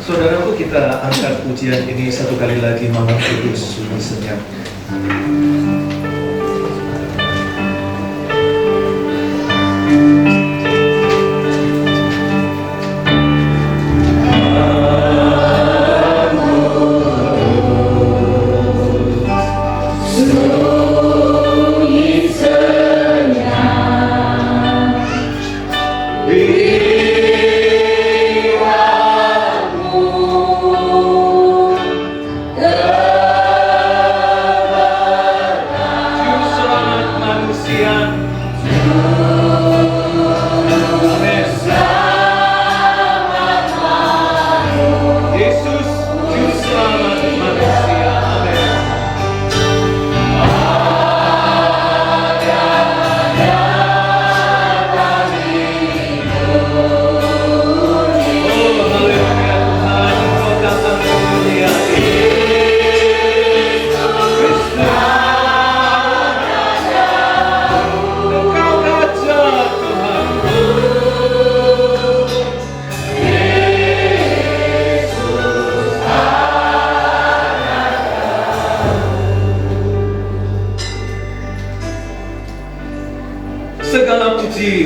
Saudaraku, kita angkat pujian ini satu kali lagi, Maha Kudus, sungguh senyap.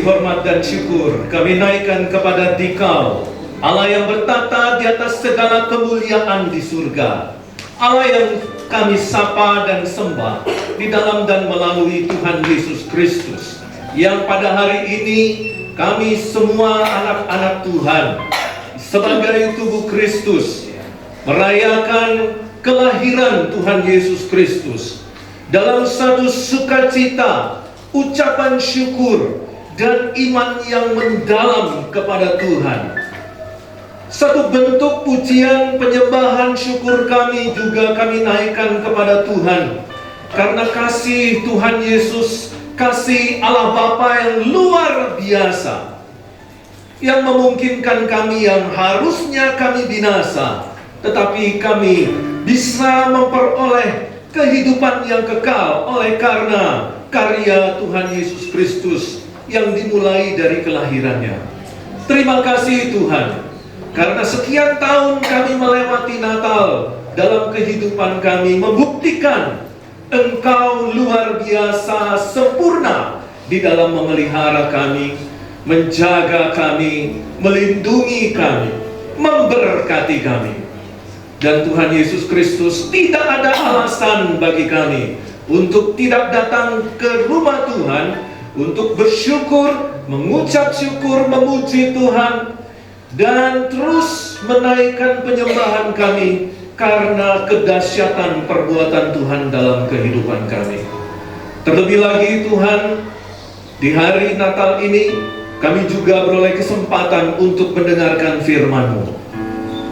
Hormat dan syukur kami naikkan kepada Dikau, Allah yang bertata di atas segala kemuliaan di surga, Allah yang kami sapa dan sembah di dalam dan melalui Tuhan Yesus Kristus, yang pada hari ini kami semua anak-anak Tuhan sebagai tubuh Kristus merayakan kelahiran Tuhan Yesus Kristus dalam satu sukacita, ucapan syukur dan iman yang mendalam kepada Tuhan. Satu bentuk pujian, penyembahan, syukur kami juga kami naikkan kepada Tuhan, karena kasih Tuhan Yesus, kasih Allah Bapa yang luar biasa, yang memungkinkan kami yang harusnya kami binasa, tetapi kami bisa memperoleh kehidupan yang kekal oleh karena karya Tuhan Yesus Kristus yang dimulai dari kelahirannya. Terima kasih Tuhan, karena sekian tahun kami melewati Natal dalam kehidupan kami, membuktikan Engkau luar biasa sempurna di dalam memelihara kami, menjaga kami, melindungi kami, memberkati kami. Dan Tuhan Yesus Kristus tidak ada alasan bagi kami untuk tidak datang ke rumah Tuhan, untuk bersyukur, mengucap syukur, memuji Tuhan, dan terus menaikkan penyembahan kami karena kedahsyatan perbuatan Tuhan dalam kehidupan kami. Terlebih lagi Tuhan, di hari Natal ini kami juga beroleh kesempatan untuk mendengarkan firman-Mu.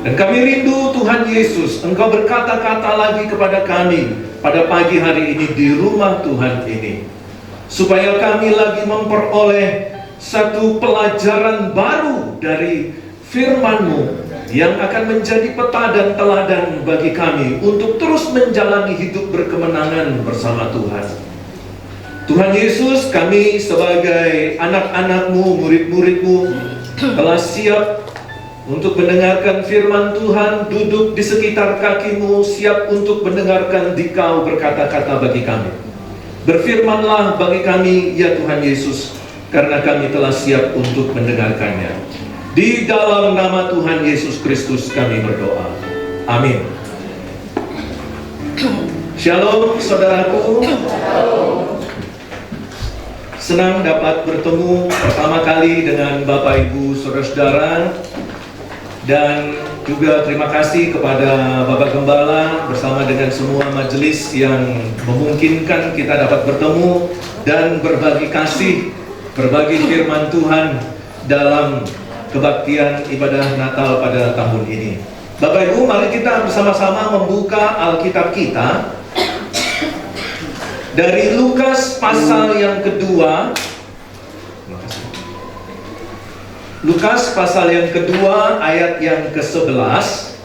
Dan kami rindu Tuhan Yesus, Engkau berkata-kata lagi kepada kami pada pagi hari ini di rumah Tuhan ini, supaya kami lagi memperoleh satu pelajaran baru dari firman-Mu yang akan menjadi peta dan teladan bagi kami untuk terus menjalani hidup berkemenangan bersama Tuhan. Tuhan Yesus, kami sebagai anak-anak-Mu, murid-murid-Mu telah siap untuk mendengarkan firman Tuhan, duduk di sekitar kaki-Mu, siap untuk mendengarkan Dikau berkata-kata bagi kami. Berfirmanlah bagi kami, ya Tuhan Yesus, karena kami telah siap untuk mendengarkannya. Di dalam nama Tuhan Yesus Kristus kami berdoa. Amin. Shalom saudaraku. Senang dapat bertemu pertama kali dengan Bapak Ibu saudara-saudara. Dan juga terima kasih kepada Bapak Gembala bersama dengan semua majelis yang memungkinkan kita dapat bertemu dan berbagi kasih, berbagi firman Tuhan dalam kebaktian ibadah Natal pada tahun ini. Bapak Ibu, mari kita bersama-sama membuka Alkitab kita dari Lukas pasal yang kedua. Lukas pasal yang kedua ayat yang ke-11.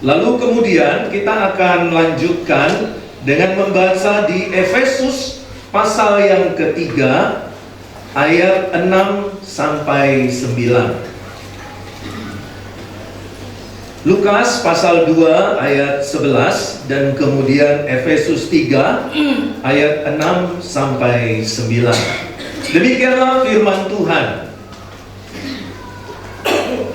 Lalu kemudian kita akan lanjutkan dengan membaca di Efesus pasal yang ketiga ayat 6 sampai 9. Lukas pasal 2 ayat 11 dan kemudian Efesus 3 ayat 6 sampai 9. Demikianlah firman Tuhan.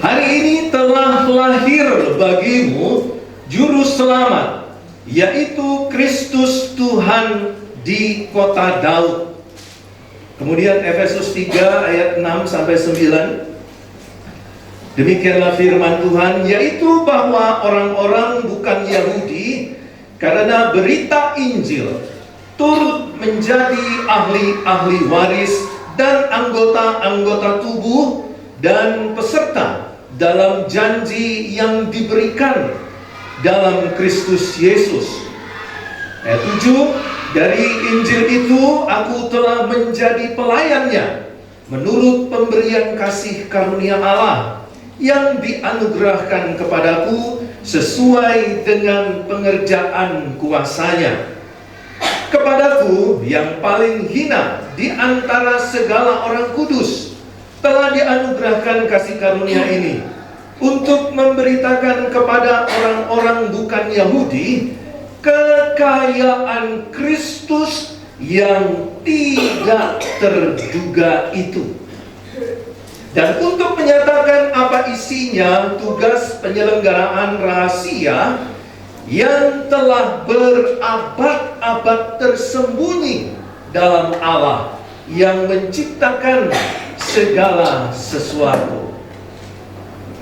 Hari ini telah lahir bagimu juru selamat, yaitu Kristus Tuhan di kota Daud. Kemudian Efesus 3 ayat 6 sampai 9. Demikianlah firman Tuhan, yaitu bahwa orang-orang bukan Yahudi karena berita Injil turut menjadi ahli-ahli waris dan anggota-anggota tubuh dan peserta dalam janji yang diberikan dalam Kristus Yesus. Ayat 7, dari Injil itu aku telah menjadi pelayannya menurut pemberian kasih karunia Allah yang dianugerahkan kepadaku sesuai dengan pengerjaan kuasanya. Kepadaku yang paling hina di antara segala orang kudus telah dianugerahkan kasih karunia ini untuk memberitakan kepada orang-orang bukan Yahudi kekayaan Kristus yang tidak terduga itu, dan untuk menyatakan apa isinya tugas penyelenggaraan rahasia yang telah berabad-abad tersembunyi dalam Allah yang menciptakan segala sesuatu.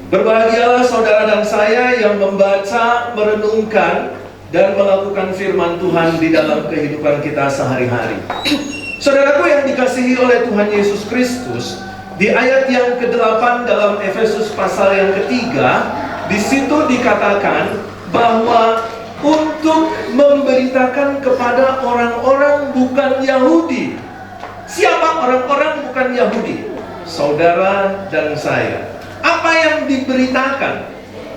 Berbahagialah saudara dan saya yang membaca, merenungkan, dan melakukan firman Tuhan di dalam kehidupan kita sehari-hari. Saudaraku yang dikasihi oleh Tuhan Yesus Kristus, di ayat yang ke-8 dalam Efesus pasal yang ketiga, di situ dikatakan bahwa untuk memberitakan kepada orang-orang bukan Yahudi. Siapa orang-orang bukan Yahudi? Saudara dan saya. Apa yang diberitakan?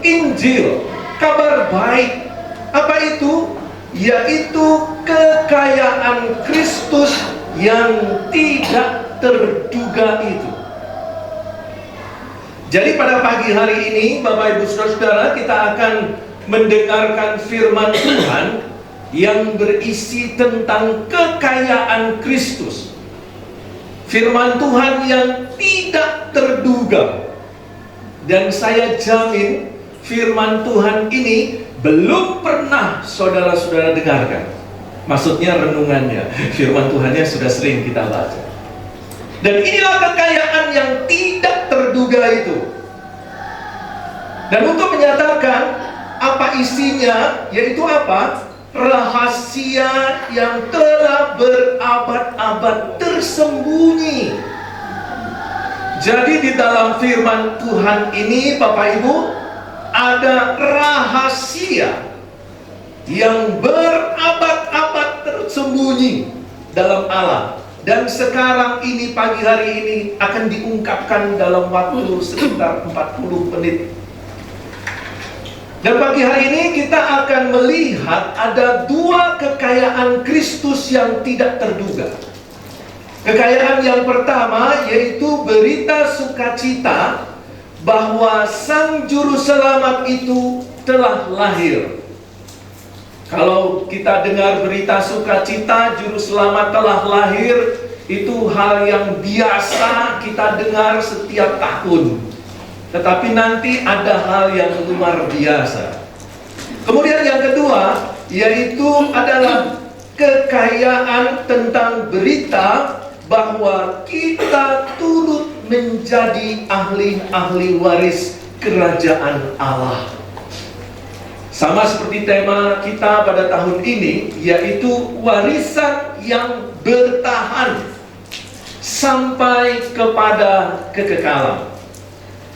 Injil, kabar baik. Apa itu? Yaitu kekayaan Kristus yang tidak terduga itu. Jadi pada pagi hari ini, Bapak Ibu Saudara, kita akan mendengarkan firman Tuhan yang berisi tentang kekayaan Kristus. Firman Tuhan yang tidak terduga. Dan saya jamin firman Tuhan ini belum pernah saudara-saudara dengarkan. Maksudnya renungannya, firman Tuhannya sudah sering kita baca. Dan inilah kekayaan yang tidak terduga itu. Dan untuk menyatakan apa isinya, yaitu apa? Rahasia yang telah berabad-abad tersembunyi. Jadi di dalam firman Tuhan ini, Bapak Ibu, ada rahasia yang berabad-abad tersembunyi dalam Allah. Dan sekarang ini, pagi hari ini, akan diungkapkan dalam waktu sekitar 40 menit. Dan pagi hari ini kita akan melihat ada dua kekayaan Kristus yang tidak terduga. Kekayaan yang pertama yaitu berita sukacita bahwa Sang Juru Selamat itu telah lahir. Kalau kita dengar berita sukacita Juru Selamat telah lahir, itu hal yang biasa kita dengar setiap tahun. Tetapi nanti ada hal yang luar biasa. Kemudian yang kedua, yaitu adalah kekayaan tentang berita bahwa kita turut menjadi ahli-ahli waris kerajaan Allah. Sama seperti tema kita pada tahun ini, yaitu warisan yang bertahan sampai kepada kekekalan.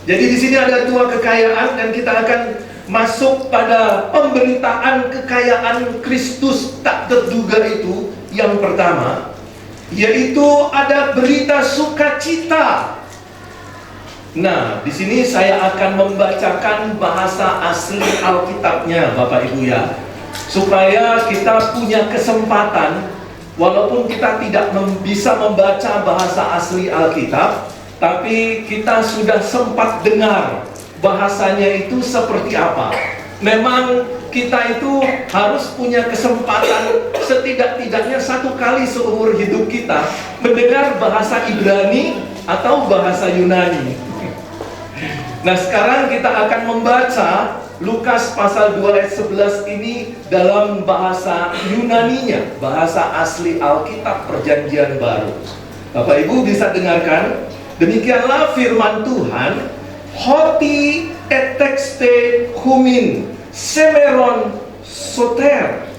Jadi di sini ada dua kekayaan dan kita akan masuk pada pemberitaan kekayaan Kristus tak terduga itu. Yang pertama, yaitu ada berita sukacita. Nah, di sini saya akan membacakan bahasa asli Alkitabnya, Bapak Ibu ya, supaya kita punya kesempatan, walaupun kita tidak bisa membaca bahasa asli Alkitab, tapi kita sudah sempat dengar bahasanya itu seperti apa. Memang kita itu harus punya kesempatan setidak-tidaknya satu kali seumur hidup kita mendengar bahasa Ibrani atau bahasa Yunani. Nah, sekarang kita akan membaca Lukas pasal 2 ayat 11 ini dalam bahasa Yunaninya, bahasa asli Alkitab Perjanjian Baru. Bapak Ibu bisa dengarkan. Demikianlah firman Tuhan. Hoti etexte humin semeron soter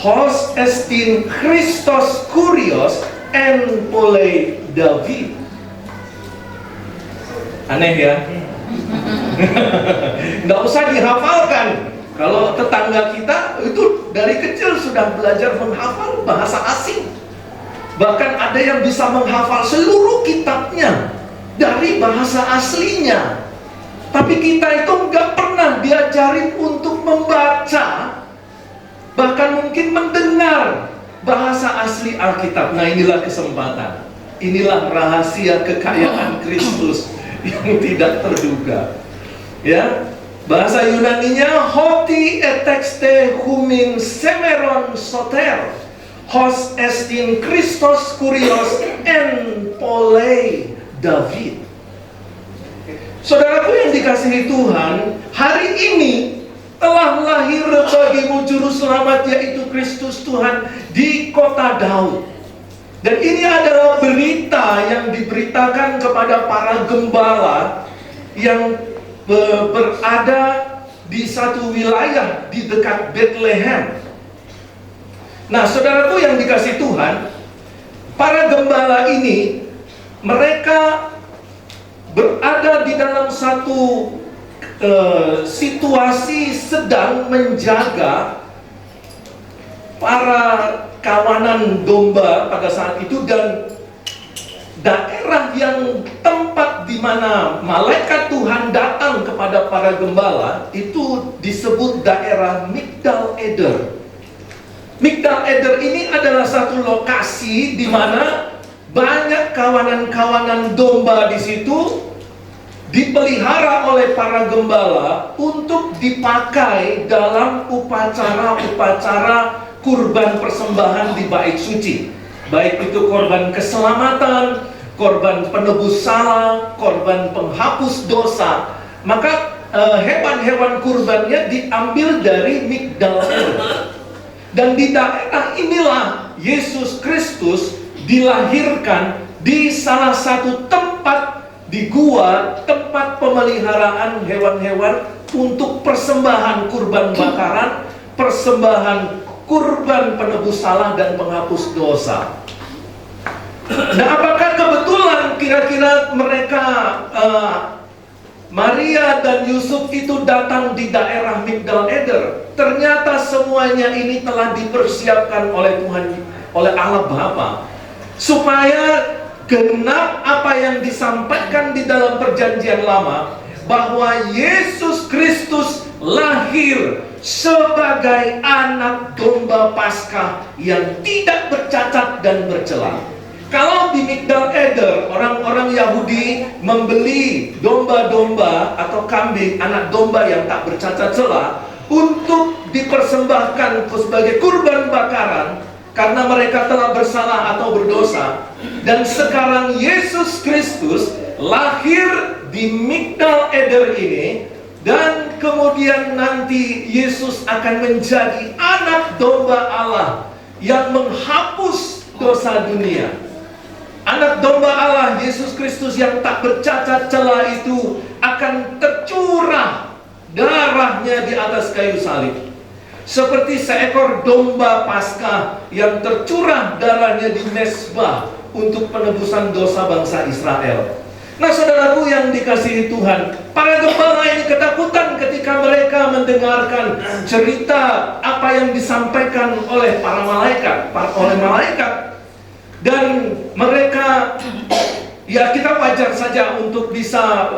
hos estin Christos kurios en pole David. Aneh ya? Nggak usah dihafalkan. Kalau tetangga kita itu dari kecil sudah belajar menghafal bahasa asing. Bahkan ada yang bisa menghafal seluruh kitabnya dari bahasa aslinya. Tapi kita itu nggak pernah diajarin untuk membaca, bahkan mungkin mendengar bahasa asli Alkitab. Nah, inilah kesempatan. Inilah rahasia kekayaan Kristus yang tidak terduga. Ya, bahasa Yunaninya hoti etexte humin semeron soter hos estin Christos kurios en pole David. Saudaraku yang dikasihi Tuhan, hari ini telah lahir bagimu juru selamat, yaitu Kristus Tuhan di kota Daud. Dan ini adalah berita yang diberitakan kepada para gembala yang berada di satu wilayah di dekat Bethlehem. Nah, saudaraku yang dikasihi Tuhan, para gembala ini mereka berada di dalam satu situasi sedang menjaga para kawanan domba pada saat itu, dan daerah yang tempat di mana malaikat Tuhan datang kepada para gembala itu disebut daerah Migdal Eder. Migdal Eder ini adalah satu lokasi di mana banyak kawanan-kawanan domba di situ dipelihara oleh para gembala untuk dipakai dalam upacara-upacara kurban persembahan di bait suci. Baik itu korban keselamatan, korban penebus salah, korban penghapus dosa. Maka hewan-hewan kurbannya diambil dari Migdal Eder. Dan di daerah inilah Yesus Kristus dilahirkan, di salah satu tempat di gua, tempat pemeliharaan hewan-hewan untuk persembahan kurban bakaran, persembahan kurban penebus salah dan penghapus dosa. Nah, apakah kebetulan kira-kira mereka Maria dan Yusuf itu datang di daerah Migdal Eder? Ternyata semuanya ini telah dipersiapkan oleh Tuhan, oleh Allah Bapa, supaya genap apa yang disampaikan di dalam perjanjian lama, bahwa Yesus Kristus lahir sebagai anak domba Paskah yang tidak bercacat dan bercela. Kalau di Migdal Eder, orang-orang Yahudi membeli domba-domba atau kambing, anak domba yang tak bercacat celah, untuk dipersembahkan sebagai kurban bakaran, karena mereka telah bersalah atau berdosa. Dan sekarang Yesus Kristus lahir di Migdal Eder ini, dan kemudian nanti Yesus akan menjadi anak domba Allah yang menghapus dosa dunia. Anak domba Allah, Yesus Kristus yang tak bercacat celah itu, akan tercurah darahnya di atas kayu salib, seperti seekor domba Paskah yang tercurah darahnya di mezbah untuk penebusan dosa bangsa Israel. Nah, saudaraku yang dikasihi Tuhan, para gembala ini ketakutan ketika mereka mendengarkan cerita apa yang disampaikan oleh para malaikat, dan mereka, ya, kita wajar saja untuk bisa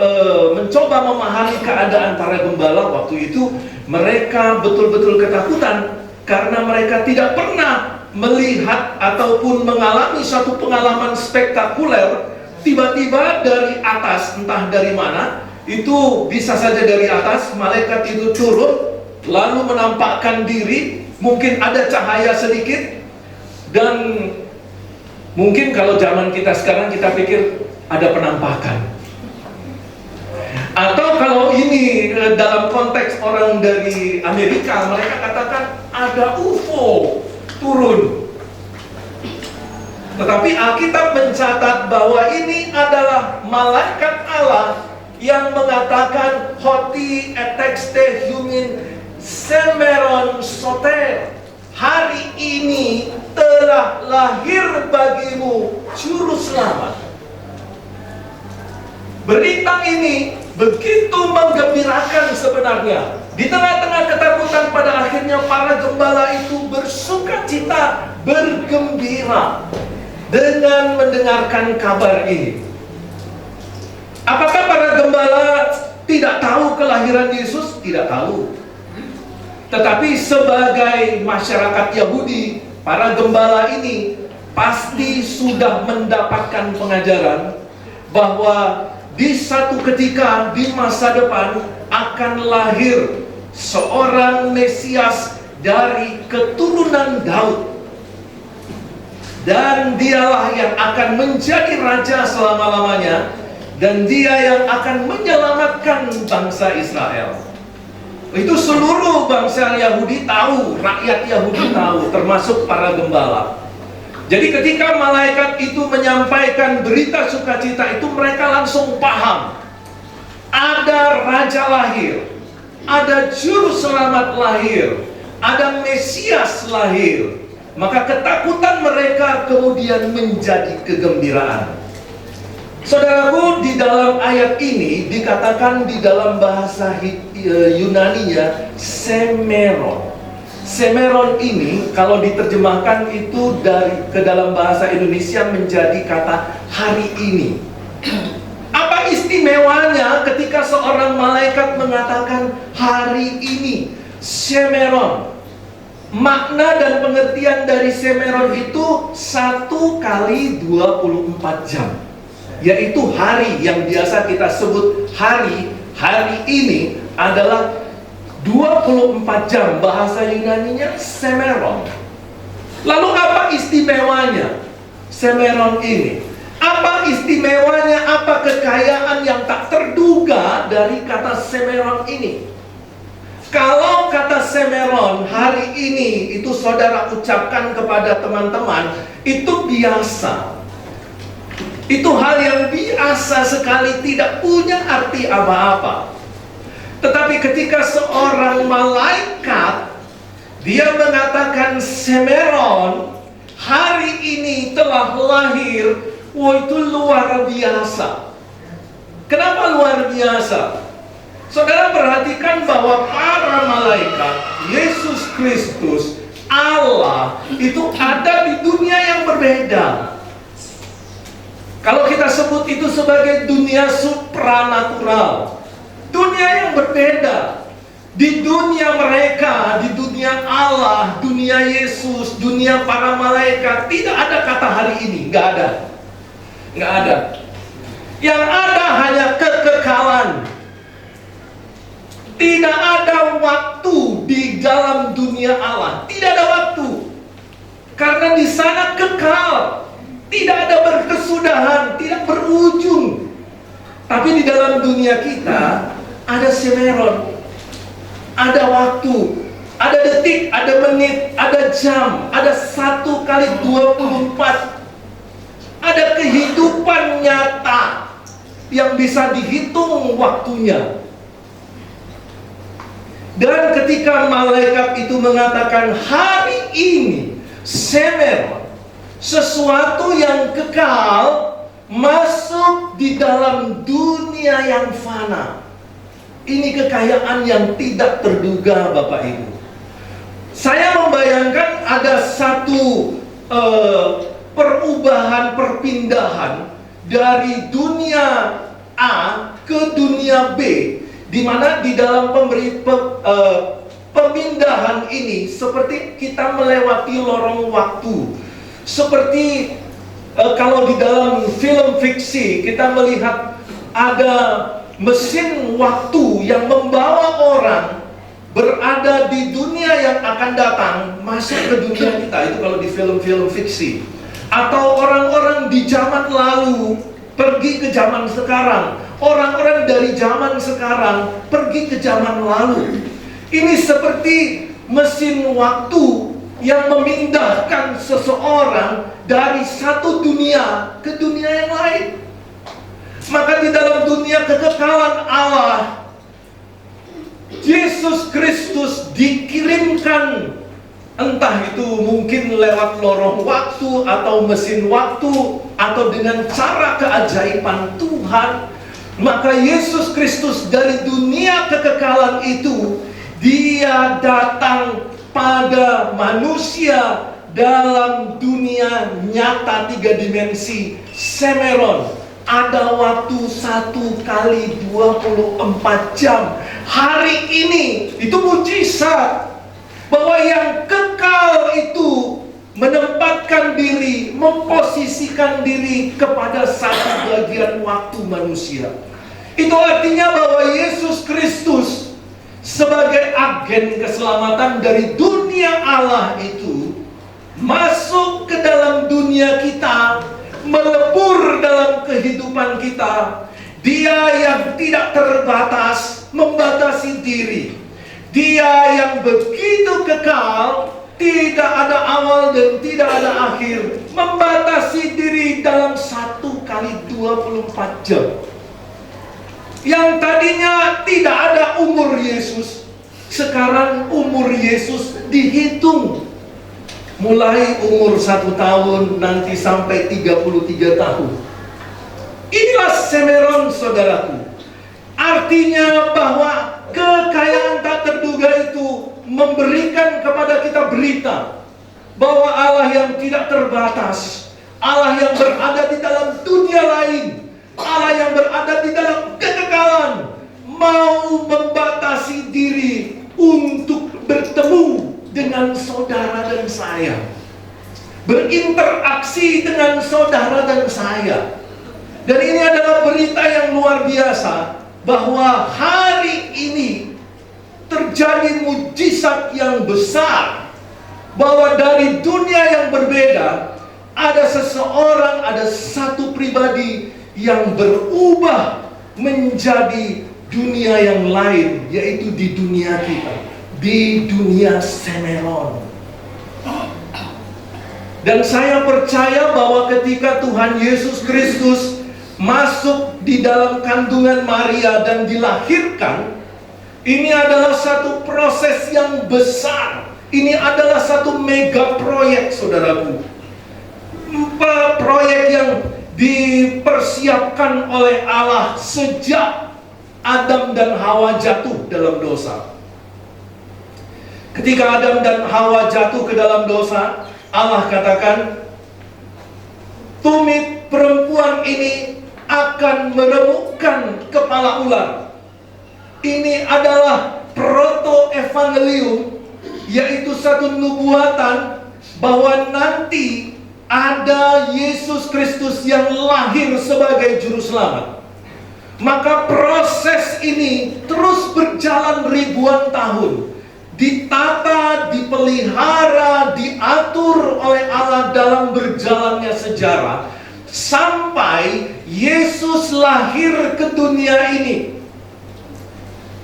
mencoba memahami keadaan para gembala waktu itu. Mereka betul-betul ketakutan karena mereka tidak pernah melihat ataupun mengalami suatu pengalaman spektakuler. Tiba-tiba dari atas, entah dari mana, itu bisa saja dari atas, malaikat itu turun, lalu menampakkan diri, mungkin ada cahaya sedikit, dan mungkin kalau zaman kita sekarang kita pikir ada penampakan. Atau kalau ini dalam konteks orang dari Amerika, mereka katakan ada UFO turun. Tetapi Alkitab mencatat bahwa ini adalah malaikat Allah yang mengatakan hoti etekste humin semeron soter. Hari ini telah lahir bagimu juru selamat. Berita ini begitu menggembirakan sebenarnya. Di tengah-tengah ketakutan, pada akhirnya para gembala itu bersukacita, bergembira dengan mendengarkan kabar ini. Apakah para gembala tidak tahu kelahiran Yesus? Tidak tahu. Tetapi sebagai masyarakat Yahudi, para gembala ini pasti sudah mendapatkan pengajaran bahwa di satu ketika di masa depan akan lahir seorang Mesias dari keturunan Daud. Dan dialah yang akan menjadi raja selama-lamanya, dan dia yang akan menyelamatkan bangsa Israel. Itu seluruh bangsa Yahudi tahu, rakyat Yahudi tahu, termasuk para gembala. Jadi ketika malaikat itu menyampaikan berita sukacita itu, mereka langsung paham. Ada raja lahir, ada juru selamat lahir, ada Mesias lahir. Maka ketakutan mereka kemudian menjadi kegembiraan. Saudaraku, di dalam ayat ini dikatakan di dalam bahasa Yunaninya semeron. Semeron ini kalau diterjemahkan itu ke dalam bahasa Indonesia menjadi kata hari ini. Apa istimewanya ketika seorang malaikat mengatakan hari ini? Semeron. Makna dan pengertian dari semeron itu 1 kali 24 jam. Yaitu hari yang biasa kita sebut hari. Hari ini adalah 24 jam. Bahasa Yunaninya semeron. Lalu apa istimewanya semeron ini? Apa istimewanya, apa kekayaan yang tak terduga dari kata semeron ini? Kalau kata semeron hari ini itu saudara ucapkan kepada teman-teman, itu biasa. Itu hal yang biasa sekali, tidak punya arti apa-apa. Tetapi ketika seorang malaikat dia mengatakan semeron, hari ini telah lahir, wah, itu luar biasa. Kenapa luar biasa? Saudara perhatikan bahwa para malaikat, Yesus Kristus, Allah, itu ada di dunia yang berbeda. Kalau kita sebut itu sebagai dunia supranatural, dunia yang berbeda. Di dunia mereka, di dunia Allah, dunia Yesus, dunia para malaikat, tidak ada kata hari ini, nggak ada. Nggak ada. Yang ada hanya kekekalan. Tidak ada waktu di dalam dunia Allah. Tidak ada waktu. Karena di sana kekal. Tidak ada berkesudahan, tidak berujung. Tapi di dalam dunia kita ada semeron. Ada waktu, ada detik, ada menit, ada jam, ada 1 kali 24. Ada kehidupan nyata yang bisa dihitung waktunya. Dan ketika malaikat itu mengatakan hari ini semeron, sesuatu yang kekal masuk di dalam dunia yang fana. Ini kekayaan yang tidak terduga, Bapak Ibu. Saya membayangkan ada satu perubahan, perpindahan dari dunia A ke dunia B, di mana di dalam pemindahan ini seperti kita melewati lorong waktu. Seperti kalau di dalam film fiksi kita melihat ada mesin waktu yang membawa orang berada di dunia yang akan datang masuk ke dunia kita. Itu kalau di film-film fiksi. Atau orang-orang di zaman lalu pergi ke zaman sekarang. Orang-orang dari zaman sekarang pergi ke zaman lalu. Ini seperti mesin waktu yang memindahkan seseorang dari satu dunia ke dunia yang lain. Maka di dalam dunia kekekalan Allah, Yesus Kristus dikirimkan, entah itu mungkin lewat lorong waktu atau mesin waktu atau dengan cara keajaiban Tuhan. Maka Yesus Kristus dari dunia kekekalan itu, Dia datang pada manusia dalam dunia nyata 3 dimensi, Semeron. Ada waktu 1 kali 24 jam. Hari ini itu mujizat bahwa yang kekal itu menempatkan diri, memposisikan diri kepada satu bagian waktu manusia. Itu artinya bahwa Yesus Kristus sebagai agen keselamatan dari dunia Allah itu masuk ke dalam dunia kita, melebur dalam kehidupan kita. Dia yang tidak terbatas, membatasi diri. Dia yang begitu kekal, tidak ada awal dan tidak ada akhir, membatasi diri dalam 1 kali 24 jam. Yang tadinya tidak ada umur Yesus, sekarang umur Yesus dihitung. Mulai umur 1 tahun, nanti sampai 33 tahun. Inilah Semeron, saudaraku. Artinya bahwa kekayaan tak terduga itu memberikan kepada kita berita bahwa Allah yang tidak terbatas, Allah yang berada di dalam dunia lain, Allah yang berada di dalam kekekalan, mau membatasi diri untuk bertemu dengan saudara dan saya, berinteraksi dengan saudara dan saya. Dan ini adalah berita yang luar biasa, bahwa hari ini terjadi mujizat yang besar, bahwa dari dunia yang berbeda ada seseorang, ada satu pribadi yang berubah menjadi dunia yang lain, yaitu di dunia kita, di dunia Semeron. Dan saya percaya bahwa ketika Tuhan Yesus Kristus masuk di dalam kandungan Maria dan dilahirkan, ini adalah satu proses yang besar. Ini adalah satu mega proyek, saudaraku. Proyek yang dipersiapkan oleh Allah sejak Adam dan Hawa jatuh dalam dosa. Ketika Adam dan Hawa jatuh ke dalam dosa, Allah katakan, tumit perempuan ini akan meremukkan kepala ular. Ini adalah proto-evangelium, yaitu satu nubuatan bahwa nanti ada Yesus Kristus yang lahir sebagai juru selamat. Maka proses ini terus berjalan ribuan tahun, ditata, dipelihara, diatur oleh Allah dalam berjalannya sejarah, sampai Yesus lahir ke dunia ini.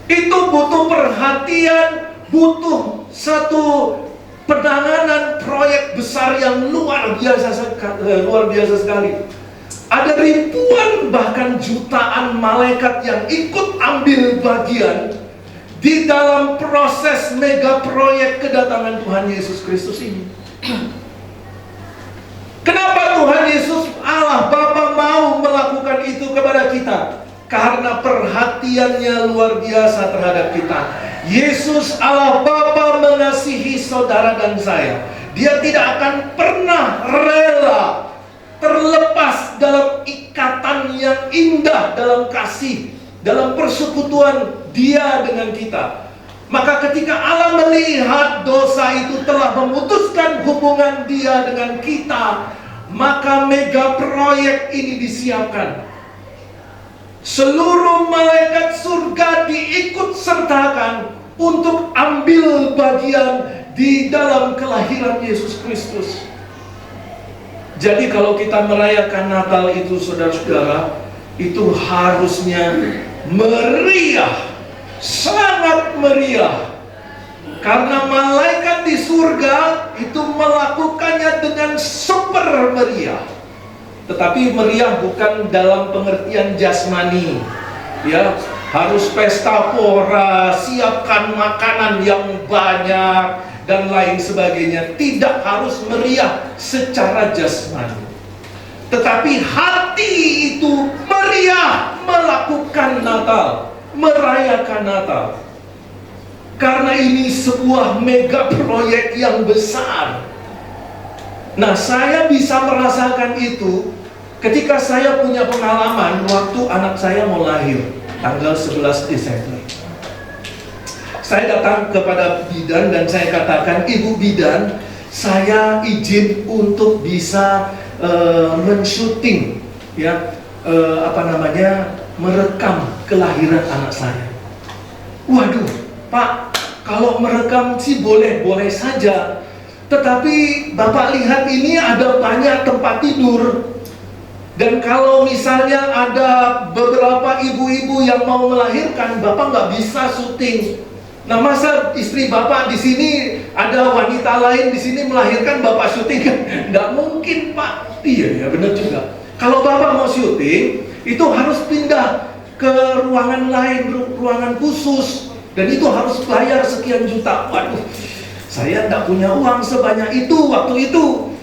Itu butuh perhatian, butuh satu penanganan proyek besar yang luar biasa sekali. Ada ribuan bahkan jutaan malaikat yang ikut ambil bagian di dalam proses mega proyek kedatangan Tuhan Yesus Kristus ini. Kenapa Tuhan Yesus Allah Bapa mau melakukan itu kepada kita? Karena perhatiannya luar biasa terhadap kita. Yesus Allah Bapa mengasihi saudara dan saya. Dia tidak akan pernah rela terlepas dalam ikatan yang indah, dalam kasih, dalam persekutuan Dia dengan kita. Maka ketika Allah melihat dosa itu telah memutuskan hubungan Dia dengan kita, maka mega proyek ini disiapkan. Seluruh malaikat surga diikut sertakan untuk ambil bagian di dalam kelahiran Yesus Kristus. Jadi kalau kita merayakan Natal itu, saudara-saudara, itu harusnya meriah, sangat meriah. Karena malaikat di surga itu melakukannya dengan super meriah. Tetapi meriah bukan dalam pengertian jasmani, ya, harus pesta pora, siapkan makanan yang banyak dan lain sebagainya. Tidak harus meriah secara jasmani, tetapi hati itu meriah melakukan Natal, merayakan Natal. Karena ini sebuah mega proyek yang besar. Nah, saya bisa merasakan itu ketika saya punya pengalaman waktu anak saya mau lahir, tanggal 11 Desember. Saya datang kepada bidan dan saya katakan, "Ibu bidan, saya izin untuk bisa men-syuting, ya, merekam kelahiran anak saya." Waduh, Pak, kalau merekam sih boleh-boleh saja. Tetapi Bapak lihat ini ada banyak tempat tidur. Dan kalau misalnya ada beberapa ibu-ibu yang mau melahirkan, Bapak nggak bisa syuting. Nah, masa istri Bapak di sini, ada wanita lain di sini melahirkan, Bapak syuting kan? Nggak mungkin, Pak. Iya, ya benar juga. Kalau Bapak mau syuting, itu harus pindah ke ruangan lain, ruangan khusus. Dan itu harus bayar sekian juta. Waduh, saya tidak punya uang sebanyak itu waktu itu,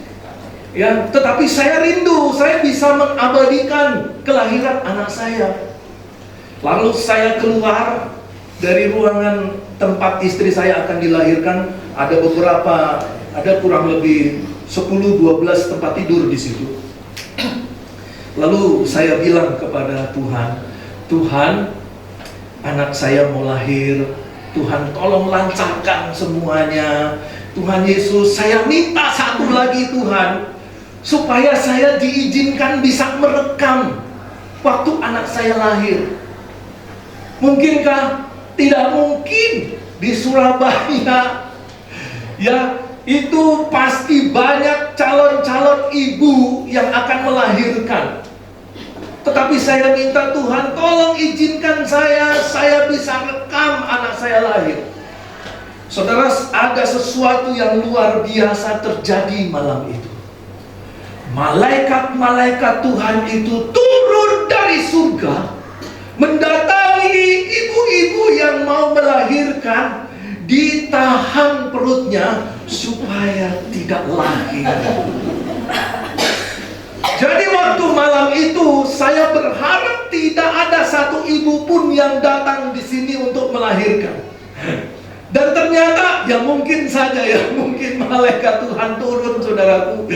ya. Tetapi saya rindu, saya bisa mengabadikan kelahiran anak saya. Lalu saya keluar dari ruangan tempat istri saya akan dilahirkan. Ada kurang lebih 10-12 tempat tidur di situ. Lalu saya bilang kepada Tuhan, "Tuhan, anak saya mau lahir. Tuhan, tolong lancarkan semuanya. Tuhan Yesus, saya minta satu lagi, Tuhan, supaya saya diizinkan bisa merekam waktu anak saya lahir." Mungkinkah? Tidak mungkin. Di Surabaya, ya, itu pasti banyak calon-calon ibu yang akan melahirkan. Tetapi saya minta, "Tuhan, tolong izinkan saya bisa rekam anak saya lahir." Saudara, ada sesuatu yang luar biasa terjadi malam itu. Malaikat-malaikat Tuhan itu turun dari surga, mendatangi ibu-ibu yang mau melahirkan, ditahan perutnya supaya tidak lahir. Jadi waktu malam itu saya berharap tidak ada satu ibu pun yang datang di sini untuk melahirkan. Dan ternyata ya mungkin saja, ya mungkin malaikat Tuhan turun, saudaraku.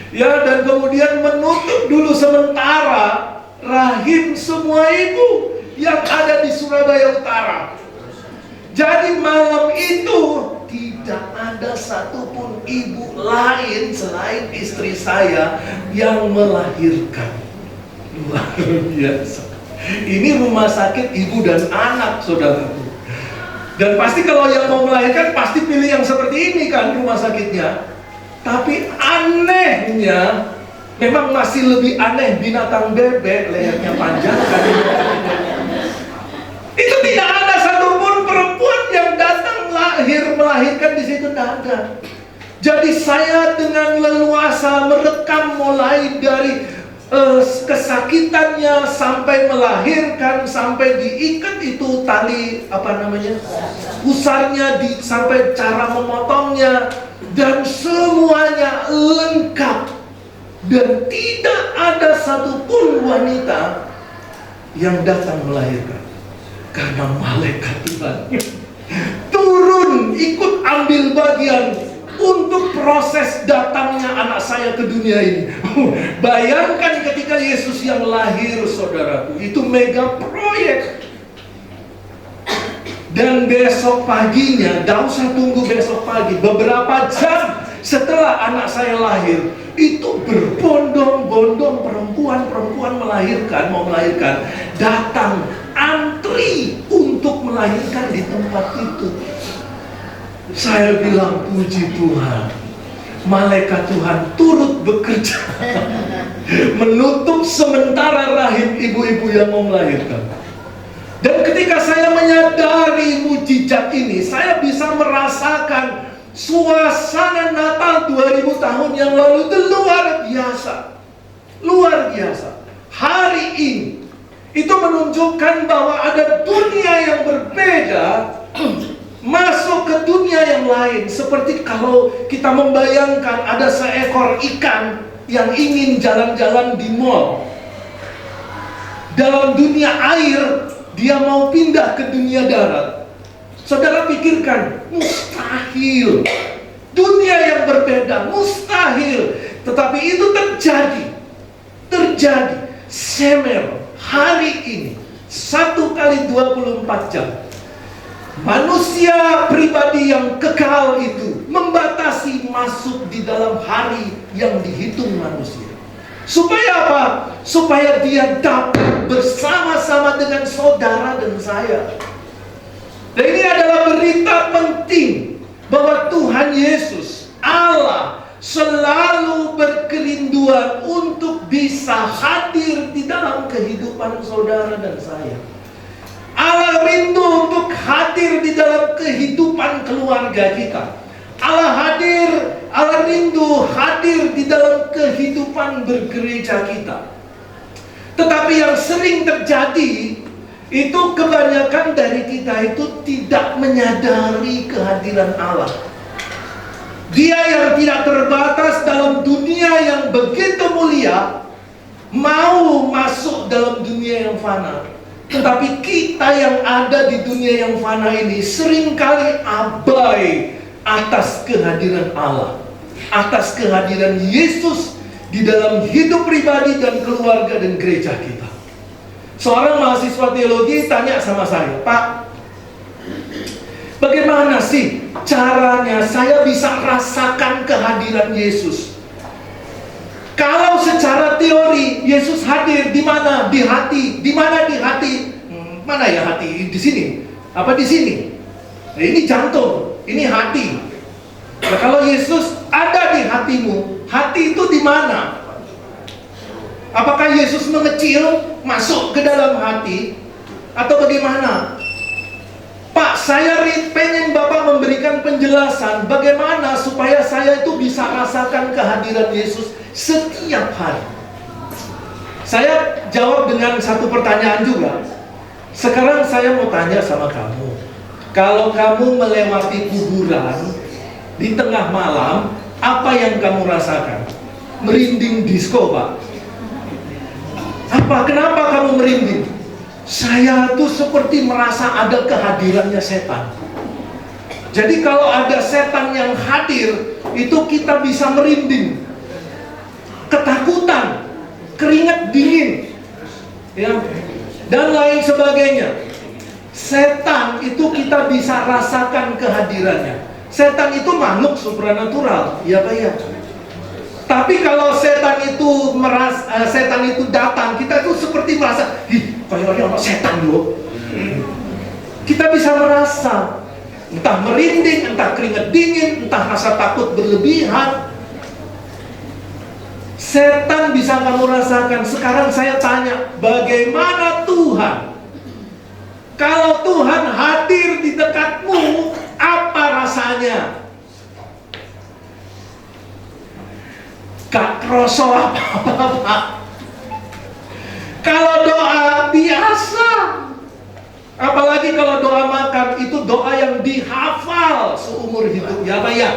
Ya, dan kemudian menutup dulu sementara rahim semua ibu yang ada di Surabaya Utara. Jadi malam itu tidak ada satupun ibu lain selain istri saya yang melahirkan. Luar biasa. Ini rumah sakit ibu dan anak, saudaraku. Dan pasti kalau yang mau melahirkan pasti pilih yang seperti ini kan rumah sakitnya. Tapi anehnya, memang masih lebih aneh binatang bebek, lehernya panjang kan. Itu tidak ada satupun perempuan yang datang melahirkan di situ, tidak ada. Jadi saya dengan leluasa merekam mulai dari kesakitannya sampai melahirkan, sampai diikat itu tali pusarnya, sampai cara memotongnya, dan semuanya lengkap. Dan tidak ada satupun wanita yang datang melahirkan. Karena malaikat Tuhan turun ikut ambil bagian untuk proses datangnya anak saya ke dunia ini. Bayangkan ketika Yesus yang lahir, saudaraku, itu mega proyek. Dan besok paginya, tidak usah tunggu besok pagi, beberapa jam Setelah anak saya lahir, itu berbondong-bondong perempuan mau melahirkan, datang antri untuk melahirkan di tempat itu. Saya bilang, puji Tuhan, malaikat Tuhan turut bekerja menutup sementara rahim ibu-ibu yang mau melahirkan. Dan ketika saya menyadari mujizat ini, saya bisa merasakan suasana Natal 2000 tahun yang lalu itu luar biasa. Luar biasa. Hari ini itu menunjukkan bahwa ada dunia yang berbeda masuk ke dunia yang lain. Seperti kalau kita membayangkan ada seekor ikan yang ingin jalan-jalan di mall. Dalam dunia air, dia mau pindah ke dunia darat. Saudara pikirkan, mustahil. Dunia yang berbeda, mustahil. Tetapi itu terjadi. Semer, hari ini, 1 kali 24 jam. Manusia pribadi yang kekal itu membatasi masuk di dalam hari yang dihitung manusia. Supaya apa? Supaya dia dapat bersama-sama dengan saudara dan saya. Dan ini adalah berita penting bahwa Tuhan Yesus, Allah, selalu berkerinduan untuk bisa hadir di dalam kehidupan saudara dan saya. Allah rindu untuk hadir di dalam kehidupan keluarga kita. Allah rindu hadir di dalam kehidupan bergereja kita. Tetapi yang sering terjadi, itu kebanyakan dari kita itu tidak menyadari kehadiran Allah. Dia yang tidak terbatas dalam dunia yang begitu mulia, mau masuk dalam dunia yang fana. Tetapi kita yang ada di dunia yang fana ini seringkali abai atas kehadiran Allah, atas kehadiran Yesus di dalam hidup pribadi dan keluarga dan gereja kita. Seorang mahasiswa teologi tanya sama saya, Pak, bagaimana sih caranya saya bisa rasakan kehadiran Yesus? Kalau secara teori Yesus hadir di mana? Di hati. Di mana di hati? Mana ya hati? Di sini. Apa di sini? Nah, ini jantung, ini hati. Nah, kalau Yesus ada di hatimu, hati itu di mana? Apakah Yesus mengecil masuk ke dalam hati atau bagaimana? Pak, saya pengen Bapak memberikan penjelasan bagaimana supaya saya itu bisa rasakan kehadiran Yesus setiap hari. Saya jawab dengan satu pertanyaan juga. Sekarang saya mau tanya sama kamu. Kalau kamu melewati kuburan di tengah malam, apa yang kamu rasakan? Merinding disco, Pak. Apa? Kenapa kamu merinding? Saya tuh seperti merasa ada kehadirannya setan. Jadi kalau ada setan yang hadir, itu kita bisa merinding, ketakutan, keringat dingin, ya, dan lain sebagainya. Setan itu kita bisa rasakan kehadirannya. Setan itu makhluk supranatural, ya Pak ya. Tapi kalau setan itu datang, kita itu seperti merasa, kayaknya ada setan loh. Kita bisa merasa, entah merinding, entah keringat dingin, entah rasa takut berlebihan. Setan bisa kamu rasakan. Sekarang saya tanya, bagaimana Tuhan? Kalau Tuhan hadir di dekatmu, apa rasanya? Gak kroso apa-apa. Kalau doa biasa, apalagi kalau doa makan, itu doa yang dihafal seumur hidup, ya Pak ya.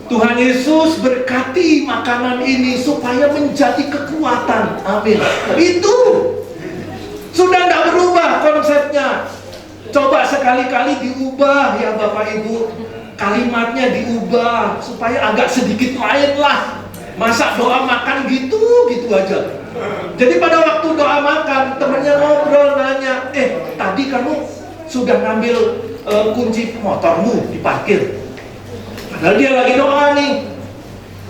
Tuhan Yesus berkati makanan ini supaya menjadi kekuatan. Amin. Itu sudah tidak berubah konsepnya. Coba sekali-kali diubah ya Bapak Ibu. Kalimatnya diubah supaya agak sedikit lain lah. Masa doa makan gitu aja. Jadi pada waktu doa makan, temannya ngobrol nanya, tadi kamu sudah ngambil kunci motormu di parkir? Nah dia lagi doa nih.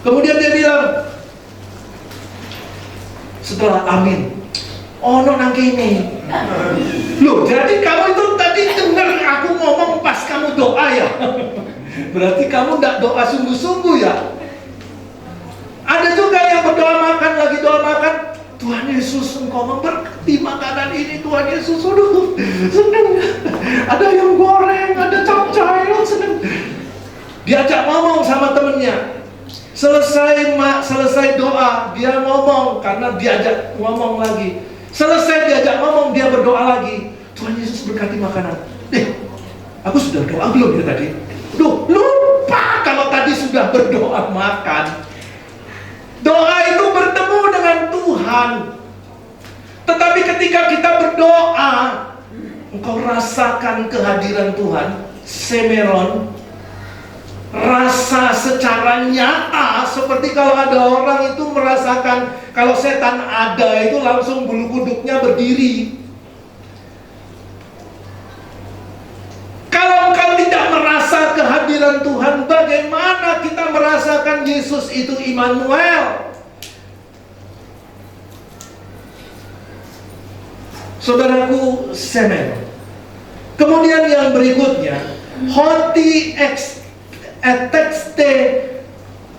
Kemudian dia bilang, setelah amin, oh no nangkini. Loh, jadi kamu itu tadi dengar aku ngomong pas kamu doa ya? Berarti kamu tidak doa sungguh-sungguh ya? Ada juga yang berdoa makan, lagi doa makan, Tuhan Yesus engkau memberkati makanan ini, Tuhan Yesus. Aduh, seneng. Ada yang goreng, ada capcay, seneng. Diajak ngomong sama temennya. Selesai doa, dia ngomong karena diajak ngomong lagi. Selesai diajak ngomong, dia berdoa lagi. Tuhan Yesus berkati makanan. Aku sudah doa belum ya tadi? Duh, lupa kalau tadi sudah berdoa makan. Doa itu bertemu dengan Tuhan. Tetapi ketika kita berdoa, engkau rasakan kehadiran Tuhan, semeron, rasa secara nyata, seperti kalau ada orang itu merasakan kalau setan ada itu langsung bulu kuduknya berdiri. Kalau engkau tidak merasa kehadiran Tuhan, bagaimana kita merasakan Yesus itu Immanuel? Saudaraku, semen. Kemudian yang berikutnya, hoti ex etexte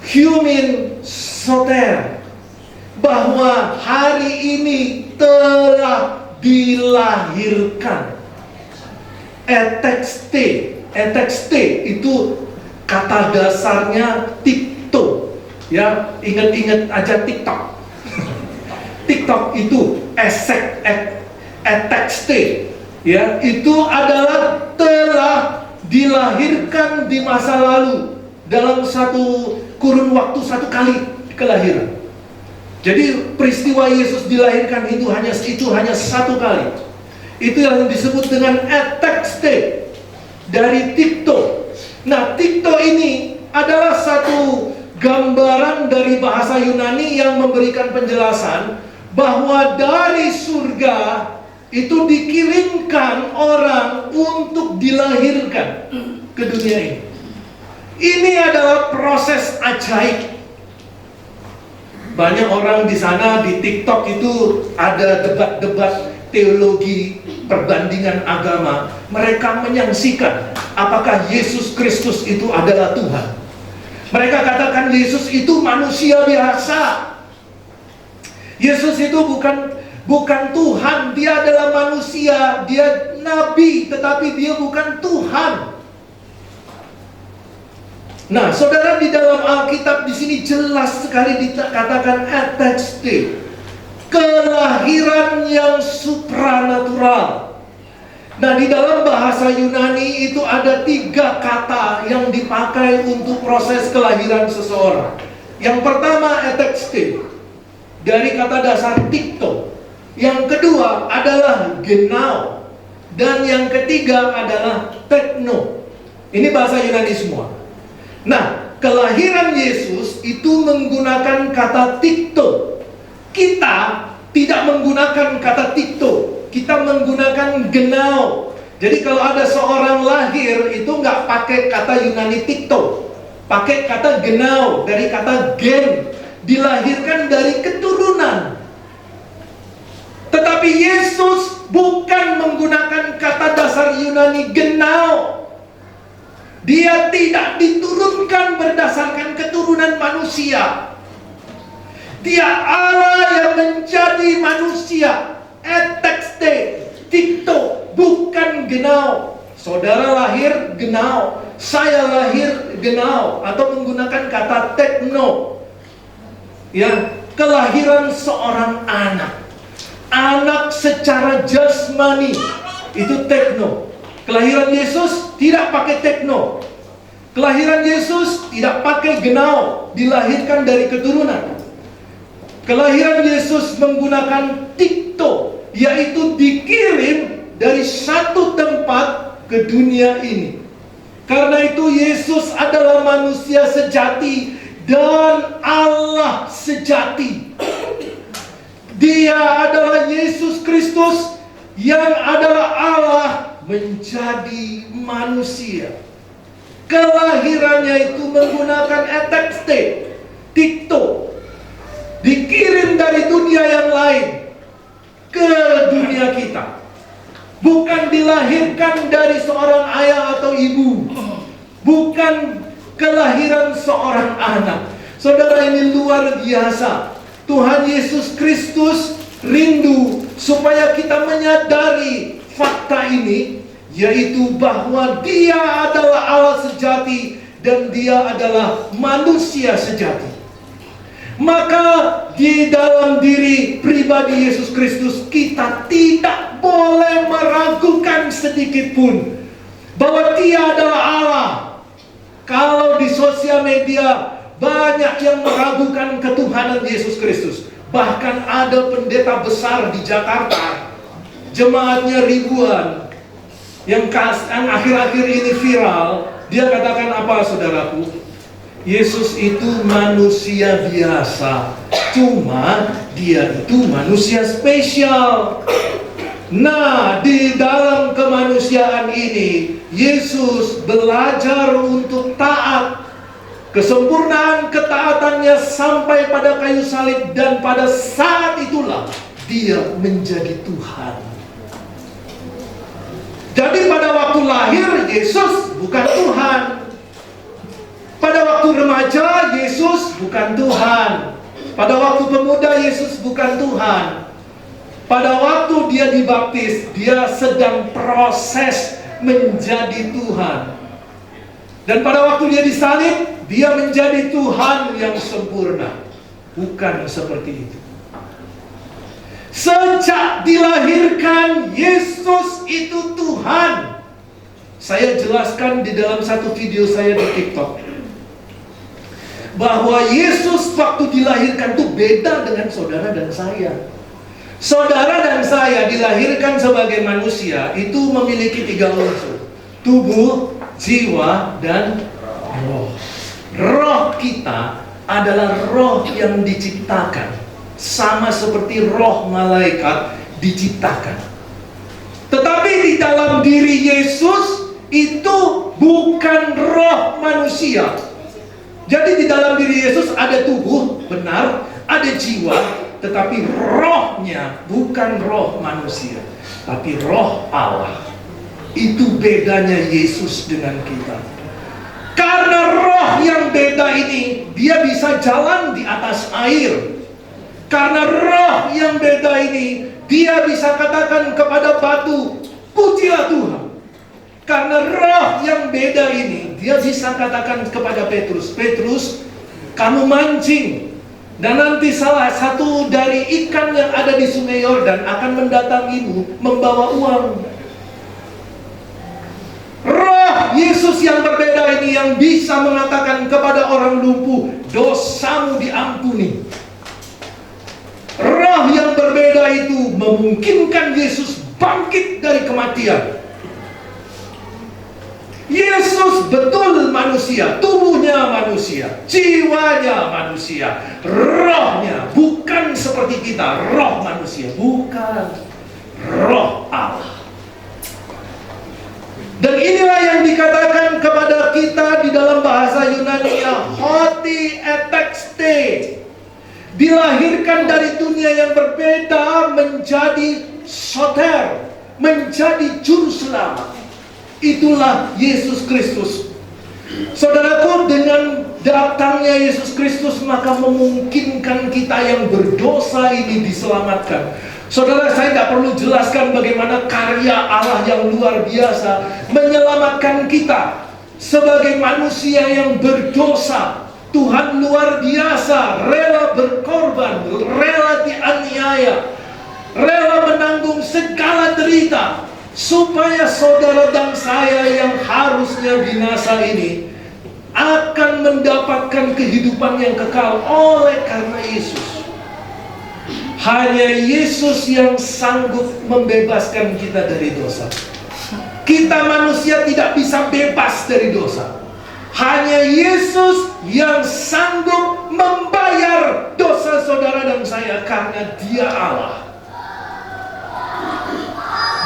humin soter, bahwa hari ini telah dilahirkan. Etexte itu kata dasarnya tiktok, ya, ingat-ingat aja TikTok. TikTok itu etexte, ya, itu adalah telah dilahirkan di masa lalu dalam satu kurun waktu, satu kali kelahiran. Jadi peristiwa Yesus dilahirkan itu hanya satu kali. Itu yang disebut dengan etexte dari tiktok. Nah, tiktok ini adalah satu gambaran dari bahasa Yunani yang memberikan penjelasan bahwa dari surga itu dikirimkan orang untuk dilahirkan ke dunia ini. Ini adalah proses ajaib. Banyak orang di sana di TikTok itu ada debat-debat teologi, perbandingan agama. Mereka menyaksikan apakah Yesus Kristus itu adalah Tuhan. Mereka katakan Yesus itu manusia biasa. Yesus itu bukan Tuhan, dia adalah manusia, dia nabi, tetapi dia bukan Tuhan. Nah, saudara, di dalam Alkitab di sini jelas sekali dikatakan etexte, kelahiran yang supranatural. Nah, di dalam bahasa Yunani itu ada 3 kata yang dipakai untuk proses kelahiran seseorang. Yang pertama etexte, dari kata dasar tiktok. Yang kedua adalah genau. Dan yang ketiga adalah tekno. Ini bahasa Yunani semua. Nah, kelahiran Yesus itu menggunakan kata tiktok. Kita tidak menggunakan kata tiktok, kita menggunakan genau. Jadi kalau ada seorang lahir itu nggak pakai kata Yunani tiktok, pakai kata genau dari kata gen, dilahirkan dari keturunan. Tetapi Yesus bukan menggunakan kata dasar Yunani genau. Dia tidak diturunkan berdasarkan keturunan manusia. Dia Allah yang menjadi manusia. Etexte, tiktok, bukan genau. Saudara lahir genau, saya lahir genau, atau menggunakan kata tekno. Ya, kelahiran seorang anak. Anak secara jasmani itu tekno. Kelahiran Yesus tidak pakai tekno. Kelahiran Yesus tidak pakai genau, dilahirkan dari keturunan. Kelahiran Yesus menggunakan tikto, yaitu dikirim dari satu tempat ke dunia ini. Karena itu Yesus adalah manusia sejati dan Allah sejati. Dia adalah Yesus Kristus yang adalah Allah menjadi manusia. Kelahirannya itu menggunakan etekste, tiktok, dikirim dari dunia yang lain ke dunia kita. Bukan dilahirkan dari seorang ayah atau ibu, bukan kelahiran seorang anak. Saudara, ini luar biasa. Tuhan Yesus Kristus rindu supaya kita menyadari fakta ini, yaitu bahwa Dia adalah Allah sejati dan Dia adalah manusia sejati. Maka di dalam diri pribadi Yesus Kristus kita tidak boleh meragukan sedikit pun bahwa Dia adalah Allah. Kalau di sosial media banyak yang meragukan ketuhanan Yesus Kristus. Bahkan ada pendeta besar di Jakarta, jemaatnya ribuan, yang akhir-akhir ini viral. Dia katakan apa, saudaraku? Yesus itu manusia biasa, cuma Dia itu manusia spesial. Nah, di dalam kemanusiaan ini Yesus belajar untuk taat. Kesempurnaan ketaatannya sampai pada kayu salib, dan pada saat itulah Dia menjadi Tuhan. Jadi pada waktu lahir Yesus bukan Tuhan. Pada waktu remaja Yesus bukan Tuhan. Pada waktu pemuda Yesus bukan Tuhan. Pada waktu Dia dibaptis, Dia sedang proses menjadi Tuhan. Dan pada waktu Dia disalib, Dia menjadi Tuhan yang sempurna. Bukan seperti itu. Sejak dilahirkan, Yesus itu Tuhan. Saya jelaskan di dalam satu video saya di TikTok bahwa Yesus waktu dilahirkan itu beda dengan saudara dan saya. Saudara dan saya dilahirkan sebagai manusia itu memiliki 3 unsur: tubuh, jiwa, dan roh. Roh kita adalah roh yang diciptakan, sama seperti roh malaikat diciptakan. Tetapi di dalam diri Yesus itu bukan roh manusia. Jadi di dalam diri Yesus ada tubuh, benar, ada jiwa, tetapi rohnya bukan roh manusia, tapi roh Allah. Itu bedanya Yesus dengan kita. Karena roh yang beda ini, Dia bisa jalan di atas air. Karena roh yang beda ini, Dia bisa katakan kepada batu, pujilah Tuhan. Karena roh yang beda ini, Dia bisa katakan kepada Petrus, Petrus, kamu mancing, dan nanti salah satu dari ikan yang ada di sungai Yordan akan mendatangimu membawa uang. Roh Yesus yang berbeda ini yang bisa mengatakan kepada orang lumpuh, dosamu diampuni. Roh yang berbeda itu memungkinkan Yesus bangkit dari kematian. Yesus betul manusia, tubuhnya manusia, jiwanya manusia, rohnya bukan seperti kita, roh manusia, bukan, roh Allah. Dan inilah yang dikatakan kepada kita di dalam bahasa Yunani, hoti etekste. Dilahirkan dari dunia yang berbeda menjadi soter, menjadi juru selamat. Itulah Yesus Kristus. Saudaraku, dengan datangnya Yesus Kristus maka memungkinkan kita yang berdosa ini diselamatkan. Saudara, saya tidak perlu jelaskan bagaimana karya Allah yang luar biasa menyelamatkan kita sebagai manusia yang berdosa. Tuhan luar biasa, rela berkorban, rela dianiaya, rela menanggung segala derita, supaya saudara dan saya yang harusnya binasa ini akan mendapatkan kehidupan yang kekal oleh karena Yesus. Hanya Yesus yang sanggup membebaskan kita dari dosa. Kita manusia tidak bisa bebas dari dosa. Hanya Yesus yang sanggup membayar dosa saudara dan saya, karena Dia Allah.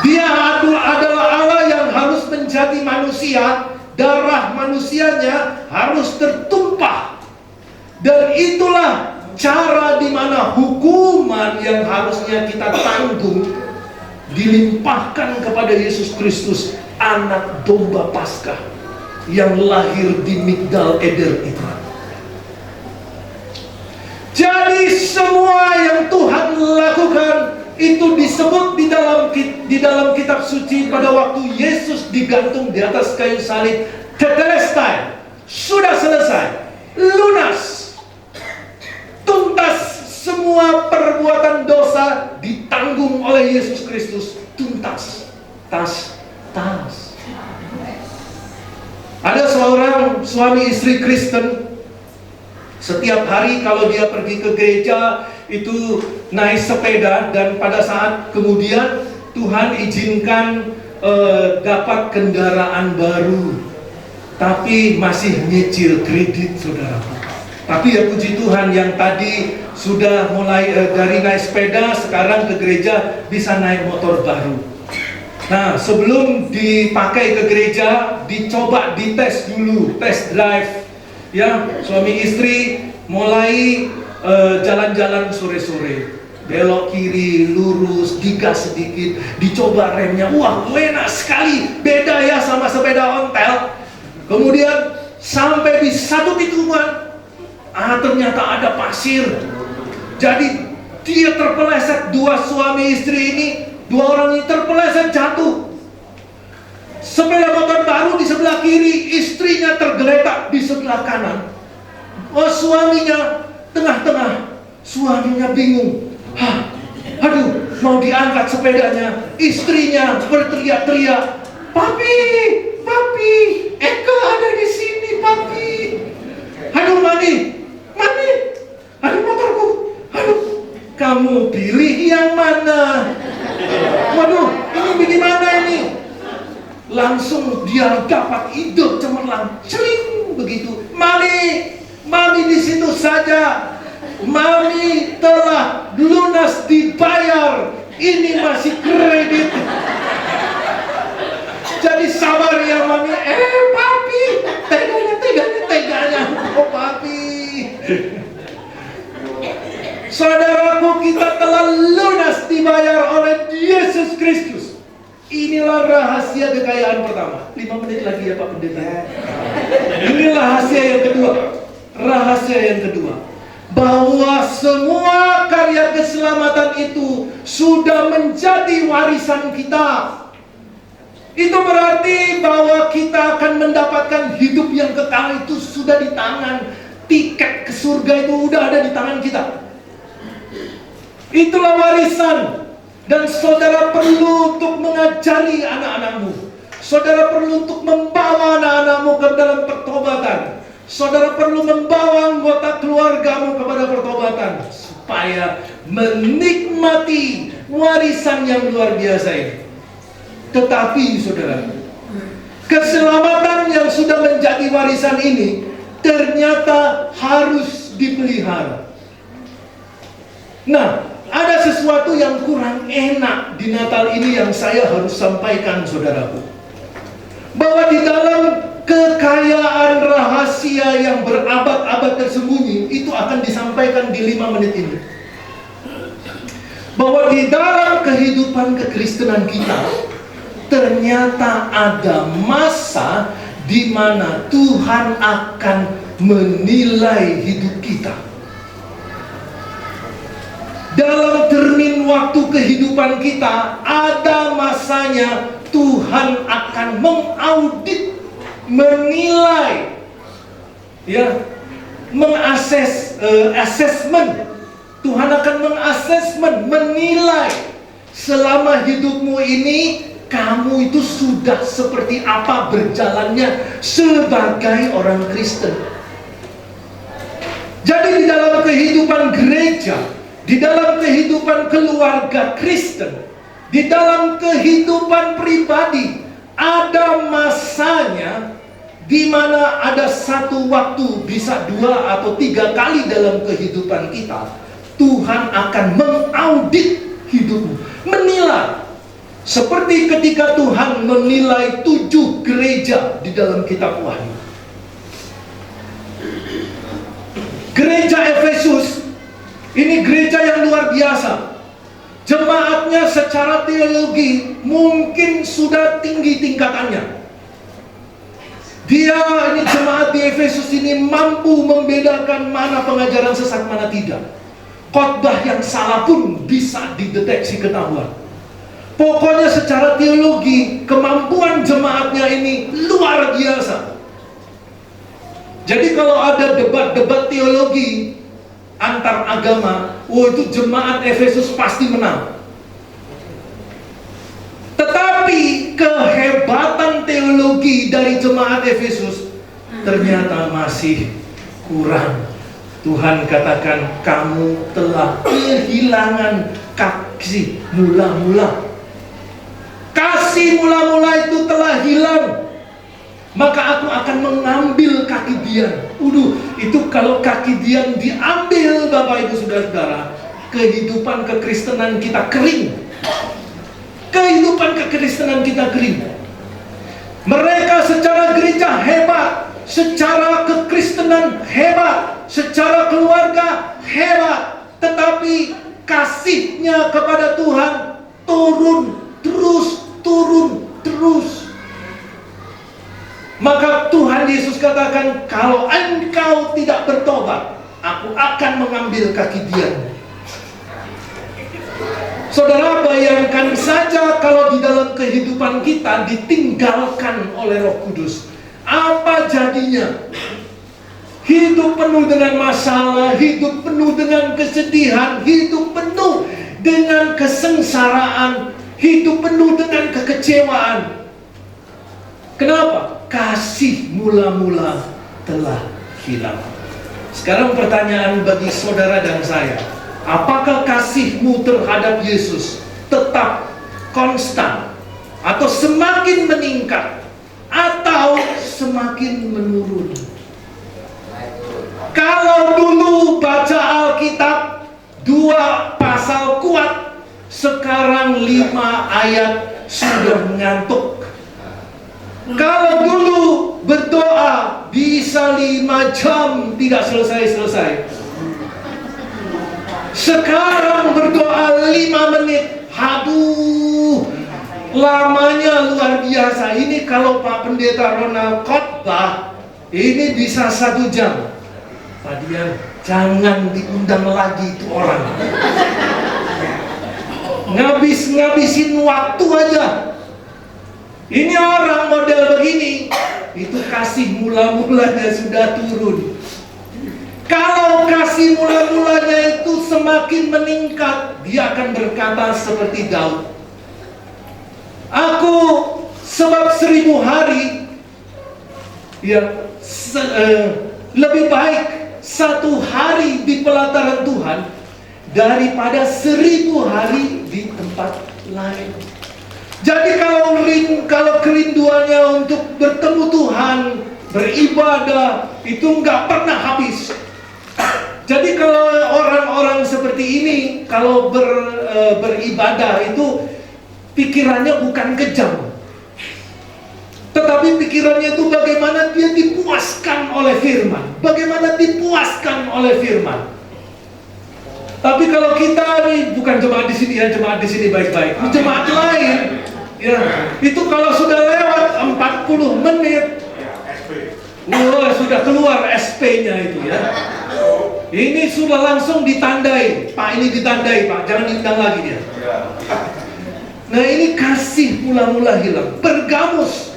Dia adalah Allah yang harus menjadi manusia darah manusianya harus tertumpah. Dan itulah cara di mana hukuman yang harusnya kita tanggung dilimpahkan kepada Yesus Kristus, anak domba Paskah yang lahir di Migdal Eder itu. Jadi semua yang Tuhan lakukan itu disebut di dalam kitab suci pada waktu Yesus digantung di atas kayu salib, tetelestai, sudah selesai, lunas, tuntas, semua perbuatan dosa ditanggung oleh Yesus Kristus, tuntas, tas. Ada seorang suami istri Kristen, setiap hari kalau dia pergi ke gereja itu naik sepeda, dan pada saat kemudian Tuhan izinkan dapat kendaraan baru, tapi masih nyicil kredit, saudara. Tapi ya puji Tuhan, yang tadi sudah mulai dari naik sepeda, sekarang ke gereja bisa naik motor baru. Nah, sebelum dipakai ke gereja, dicoba dites dulu, test drive. Ya, suami istri mulai jalan-jalan sore-sore, belok kiri, lurus, digas sedikit, dicoba remnya, wah enak sekali, beda ya sama sepeda ontel. Kemudian sampai di satu tikungan, ternyata ada pasir. Jadi dia terpeleset, dua suami istri ini, dua orang ini terpeleset jatuh. Sepeda motor baru di sebelah kiri, istrinya tergeletak di sebelah kanan. Oh, suaminya tengah-tengah, suaminya bingung. Aduh, mau diangkat sepedanya, istrinya berteriak-teriak, papi, Eka ada di sini, papi. Aduh, mami, aduh motorku, aduh, kamu pilih yang mana? Waduh, ini bagaimana ini? Langsung dia dapat ide cemerlang, celing begitu. Mami di situ saja. Mami telah lunas dibayar. Ini masih kredit. Jadi sabar ya mami. Papi, teganya. Oh papi. Saudaraku, kita telah lunas dibayar oleh Yesus Kristus. Inilah rahasia kekayaan pertama. 5 menit lagi ya Pak Pendeta. Inilah rahasia yang kedua. Rahasia yang kedua, bahwa semua karya keselamatan itu sudah menjadi warisan kita. Itu berarti bahwa kita akan mendapatkan hidup yang kekal, itu sudah di tangan. Tiket ke surga itu udah ada di tangan kita. Itulah warisan. Dan saudara perlu untuk mengajari anak-anakmu. Saudara perlu untuk membawa anak-anakmu ke dalam pertobatan. Saudara perlu membawa anggota keluargamu kepada pertobatan, supaya menikmati warisan yang luar biasa ini. Tetapi saudara, keselamatan yang sudah menjadi warisan ini ternyata harus dipelihara. Nah, ada sesuatu yang kurang enak di Natal ini yang saya harus sampaikan, saudaraku. Bahwa di dalam kekayaan rahasia yang berabad-abad tersembunyi, itu akan disampaikan di 5 menit ini. Bahwa di dalam kehidupan kekristenan kita, ternyata ada masa di mana Tuhan akan menilai hidup kita. Dalam termin waktu kehidupan kita, ada masanya Tuhan akan mengaudit, menilai, ya, assessment. Tuhan akan mengassessment, menilai selama hidupmu ini, kamu itu sudah seperti apa berjalannya sebagai orang Kristen. Jadi di dalam kehidupan gereja, di dalam kehidupan keluarga Kristen, di dalam kehidupan pribadi, ada masanya di mana ada satu waktu, bisa 2 atau 3 kali dalam kehidupan kita, Tuhan akan mengaudit hidupmu, menilai Seperti ketika Tuhan menilai 7 gereja di dalam kitab Wahyu. Gereja Efesus ini gereja yang luar biasa. Jemaatnya secara teologi mungkin sudah tinggi tingkatannya. Ini jemaat di Efesus ini mampu membedakan mana pengajaran sesat, mana tidak. Khotbah yang salah pun bisa dideteksi, ketahuan. Pokoknya secara teologi kemampuan jemaatnya ini luar biasa. Jadi kalau ada debat-debat teologi antar agama, itu jemaat Efesus pasti menang. Tetapi kehebatan teologi dari jemaat Efesus ternyata masih kurang. Tuhan katakan, kamu telah kehilangan kasih mula-mula. Kasih mula-mula itu telah hilang. Maka aku akan mengambil kaki Dian. Itu kalau kaki Dian diambil, Bapak Ibu Saudara-saudara, kehidupan kekristenan kita kering. Kehidupan kekristenan kita kering. Mereka secara gereja hebat, secara kekristenan hebat, secara keluarga hebat, tetapi kasihnya kepada Tuhan turun terus. Maka Tuhan Yesus katakan, kalau engkau tidak bertobat, aku akan mengambil kaki Dian. Saudara, bayangkan saja kalau di dalam kehidupan kita ditinggalkan oleh Roh Kudus, apa jadinya? Hidup penuh dengan masalah, hidup penuh dengan kesedihan, hidup penuh dengan kesengsaraan, hidup penuh dengan kekecewaan. Kenapa? Kasih mula-mula telah hilang. Sekarang pertanyaan bagi saudara dan saya, apakah kasihmu terhadap Yesus tetap konstan, atau semakin meningkat, atau semakin menurun? Kalau dulu baca Alkitab 2 pasal kuat, sekarang 5 ayat sudah ngantuk. Kalau dulu berdoa bisa 5 jam tidak selesai-selesai, sekarang berdoa 5 menit, lamanya luar biasa. Ini kalau Pak Pendeta Ronald khotbah, ini bisa 1 jam. Pak Dian, jangan diundang lagi itu orang. Ngabisin waktu aja. Ini orang model begini, itu kasih mula-mulanya sudah turun. Kalau kasih mula-mulanya itu semakin meningkat, dia akan berkata seperti Daud, aku sebab 1000 hari, lebih baik 1 hari di pelataran Tuhan daripada 1000 hari di tempat lain. Jadi kalau kerinduannya untuk bertemu Tuhan, beribadah, itu nggak pernah habis. Jadi kalau orang-orang seperti ini, kalau beribadah itu pikirannya bukan kejam, tetapi pikirannya itu bagaimana dia dipuaskan oleh firman, bagaimana dipuaskan oleh firman. Tapi kalau kita nih, bukan jemaat di sini ya, jemaat di sini baik-baik, di jemaat lain, ya itu kalau sudah lewat 40 menit, sudah keluar SP-nya itu ya. Ini sudah langsung ditandai, Pak, ini ditandai Pak, jangan diundang lagi dia. Nah, ini kasih mula-mula hilang. Pergamus,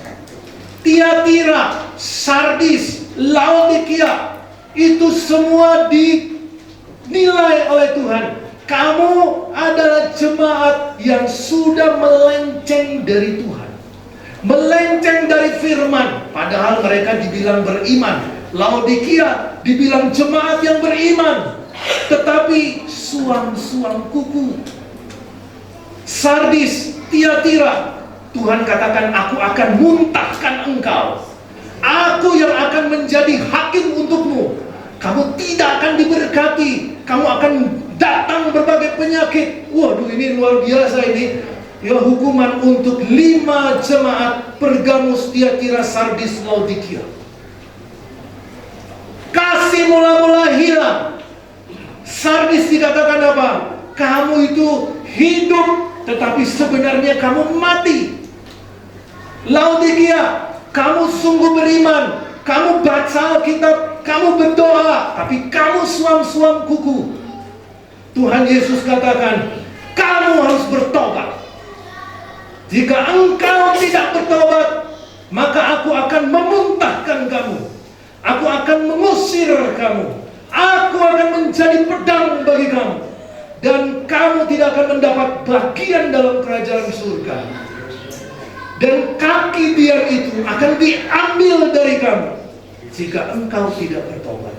Tiatira, Sardis, Laodikia, itu semua dinilai oleh Tuhan. Kamu adalah jemaat yang sudah melenceng dari Tuhan, melenceng dari firman, padahal mereka dibilang beriman. Laodikia dibilang jemaat yang beriman, tetapi suam-suam kuku. Sardis, Tiatira, Tuhan katakan, aku akan muntahkan engkau, aku yang akan menjadi hakim untukmu. Kamu tidak akan diberkati, kamu akan datang berbagai penyakit. Waduh, ini luar biasa ini. ialah hukuman untuk 5 jemaat Pergamus, Tiatira, Sardis, Laodikia. Kasih mula-mula hilang. Sardis dikatakan apa? Kamu itu hidup, tetapi sebenarnya kamu mati. Laodikia, kamu sungguh beriman, kamu baca Alkitab, kamu berdoa, tapi kamu suam-suam kuku. Tuhan Yesus katakan, kamu harus bertobat. Jika engkau tidak bertobat, maka aku akan memuntahkan kamu. Aku akan mengusir kamu. Aku akan menjadi pedang bagi kamu. Dan kamu tidak akan mendapat bagian dalam kerajaan surga. Dan kaki biar itu akan diambil dari kamu jika engkau tidak bertobat.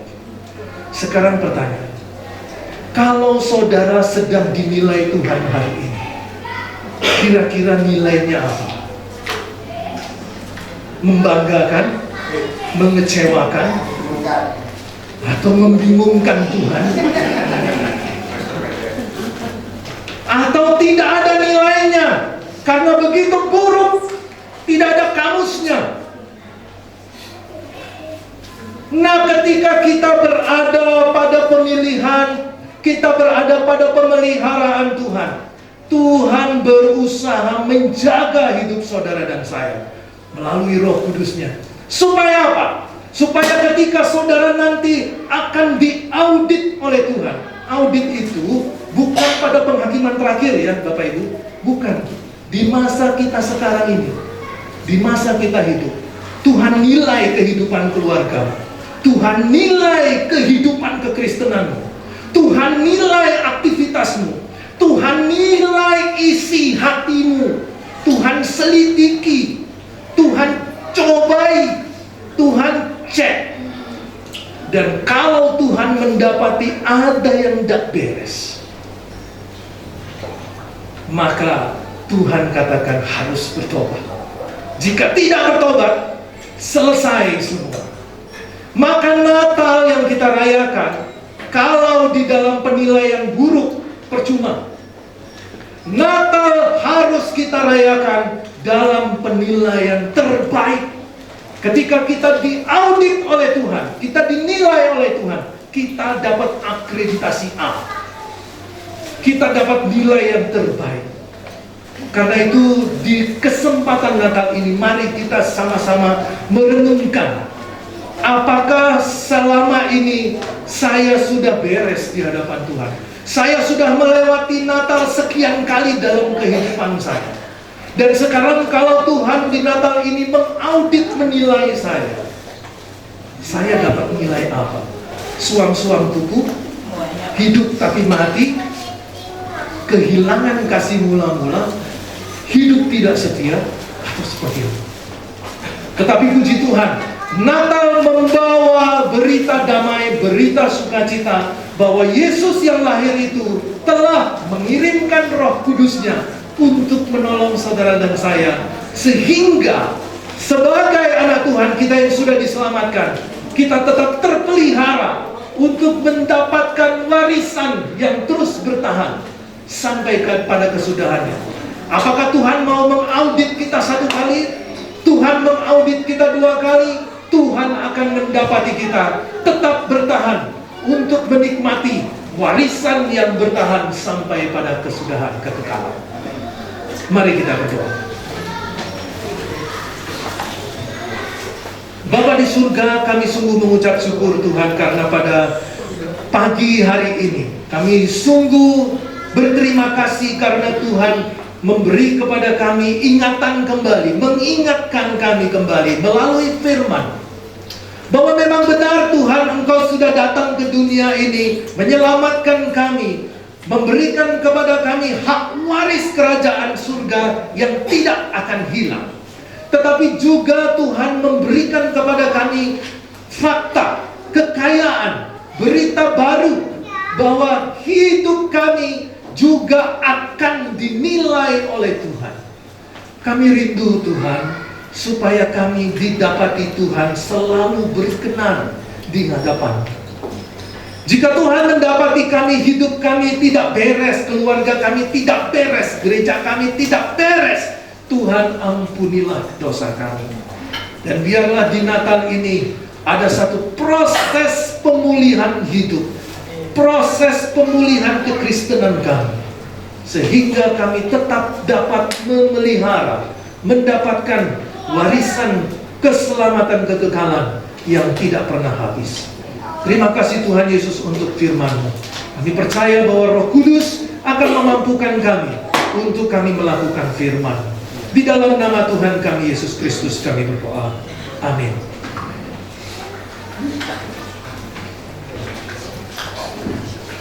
Sekarang pertanyaan, kalau saudara sedang dinilai Tuhan hari ini, kira-kira nilainya apa? Membanggakan, mengecewakan, atau membingungkan Tuhan? Atau tidak ada nilainya karena begitu buruk, tidak ada kamusnya. Nah, ketika kita berada pada pemilihan, kita berada pada pemeliharaan Tuhan, Tuhan berusaha menjaga hidup saudara dan saya melalui Roh Kudus-Nya. Supaya apa? Supaya ketika saudara nanti akan diaudit oleh Tuhan. Audit itu bukan pada penghakiman terakhir ya Bapak Ibu. Bukan. Di masa kita sekarang ini, di masa kita hidup, Tuhan nilai kehidupan keluarga, Tuhan nilai kehidupan kekristenanmu, Tuhan nilai aktivitasmu, Tuhan nilai isi hatimu, Tuhan selidiki, Tuhan cobai, Tuhan cek. Dan kalau Tuhan mendapati ada yang tidak beres, maka Tuhan katakan harus bertobat. Jika tidak bertobat, selesai semua. Maka Natal yang kita rayakan, kalau di dalam penilaian buruk, percuma. Natal harus kita rayakan dalam penilaian terbaik. Ketika kita diaudit oleh Tuhan, kita dinilai oleh Tuhan, kita dapat akreditasi A. Kita dapat nilai yang terbaik. Karena itu di kesempatan Natal ini, mari kita sama-sama merenungkan, apakah selama ini saya sudah beres di hadapan Tuhan? Saya sudah melewati Natal sekian kali dalam kehidupan saya. Dan sekarang kalau Tuhan di Natal ini mengaudit, menilai saya dapat nilai apa? Suam-suam kuku, hidup tapi mati, kehilangan kasih mula-mula, hidup tidak setia, atau seperti itu. Tetapi puji Tuhan, Natal membawa berita damai, berita sukacita, bahwa Yesus yang lahir itu telah mengirimkan Roh Kudus-Nya untuk menolong saudara dan saya, sehingga sebagai anak Tuhan kita yang sudah diselamatkan, kita tetap terpelihara untuk mendapatkan warisan yang terus bertahan sampai pada kesudahannya. Apakah Tuhan mau mengaudit kita 1 kali? Tuhan mengaudit kita 2 kali? Tuhan akan mendapati kita tetap bertahan untuk menikmati warisan yang bertahan sampai pada kesudahan kekekalan. Mari kita berdoa. Bapa di surga, kami sungguh mengucap syukur Tuhan, karena pada pagi hari ini kami sungguh berterima kasih karena Tuhan memberi kepada kami ingatan kembali, mengingatkan kami kembali melalui firman, bahwa memang benar Tuhan, Engkau sudah datang ke dunia ini menyelamatkan kami, memberikan kepada kami hak waris kerajaan surga yang tidak akan hilang. Tetapi juga Tuhan memberikan kepada kami fakta, kekayaan, berita baru, bahwa hidup kami juga akan dinilai oleh Tuhan. Kami rindu Tuhan, supaya kami didapati Tuhan selalu berkenan di hadapan. Jika Tuhan mendapati kami, hidup kami tidak beres, keluarga kami tidak beres, gereja kami tidak beres, Tuhan ampunilah dosa kami. Dan biarlah di Natal ini ada satu proses pemulihan hidup, proses pemulihan kekristenan kami, sehingga kami tetap dapat memelihara, mendapatkan warisan keselamatan kekekalan yang tidak pernah habis. Terima kasih Tuhan Yesus untuk firman-Mu. Kami percaya bahwa Roh Kudus akan memampukan kami untuk kami melakukan firman. Di dalam nama Tuhan kami Yesus Kristus kami berdoa. Amin.